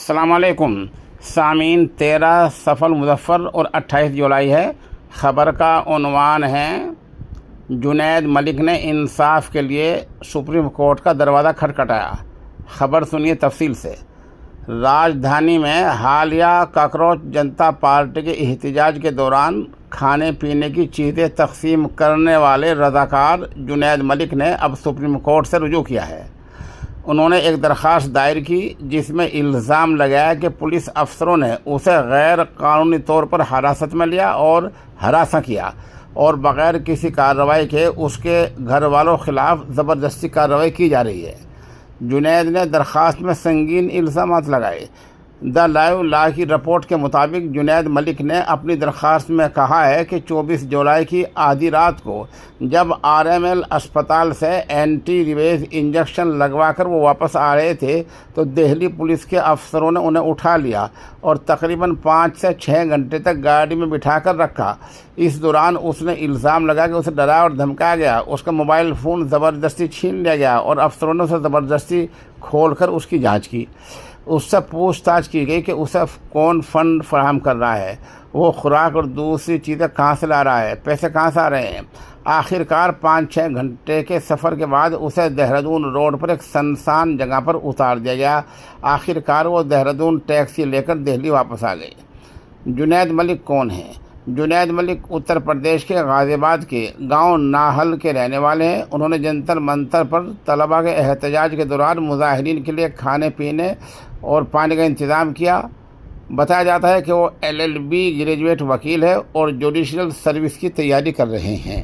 السلام علیکم سامعین، 13 صفر المظفر اور 28 جولائی ہے۔ خبر کا عنوان ہے جنید ملک نے انصاف کے لیے سپریم کورٹ کا دروازہ کھٹکھٹایا۔ خبر سنیے تفصیل سے۔ راجدھانی میں حالیہ کاکروچ جنتا پارٹی کے احتجاج کے دوران کھانے پینے کی چیزیں تقسیم کرنے والے رضاکار جنید ملک نے اب سپریم کورٹ سے رجوع کیا ہے۔ انہوں نے ایک درخواست دائر کی جس میں الزام لگایا کہ پولیس افسروں نے اسے غیر قانونی طور پر حراست میں لیا اور ہراساں کیا اور بغیر کسی کارروائی کے اس کے گھر والوں کے خلاف زبردستی کارروائی کی جا رہی ہے۔ جنید نے درخواست میں سنگین الزامات لگائے۔ دا لائیو لا کی رپورٹ کے مطابق جنید ملک نے اپنی درخواست میں کہا ہے کہ 24 جولائی کی آدھی رات کو جب RML اسپتال سے اینٹی ریبیز انجیکشن لگوا کر وہ واپس آ رہے تھے تو دہلی پولیس کے افسروں نے انہیں اٹھا لیا اور تقریباً 5 سے 6 گھنٹے تک گاڑی میں بٹھا کر رکھا۔ اس دوران اس نے الزام لگا کہ اسے ڈرایا اور دھمکایا گیا، اس کا موبائل فون زبردستی چھین لیا گیا اور افسروں نے اسے زبردستی کھول کر اس کی جانچ کی۔ اس سے پوچھ تاچھ کی گئی کہ اسے کون فنڈ فراہم کر رہا ہے، وہ خوراک اور دوسری چیزیں کہاں سے لا رہا ہے، پیسے کہاں سے آ رہے ہیں۔ آخر کار 5-6 گھنٹے کے سفر کے بعد اسے دہرادون روڈ پر ایک سنسان جگہ پر اتار دیا گیا۔ آخر کار وہ دہرادون ٹیکسی لے کر دہلی واپس آ گئی۔ جنید ملک کون ہیں؟ جنید ملک اتر پردیش کے غازی آباد کے گاؤں ناہل کے رہنے والے ہیں۔ انہوں نے جنتر منتر پر طلباء کے احتجاج کے دوران مظاہرین کے لیے کھانے پینے اور پانی کا انتظام کیا۔ بتایا جاتا ہے کہ وہ LLB گریجویٹ وکیل ہے اور جوڈیشل سروس کی تیاری کر رہے ہیں۔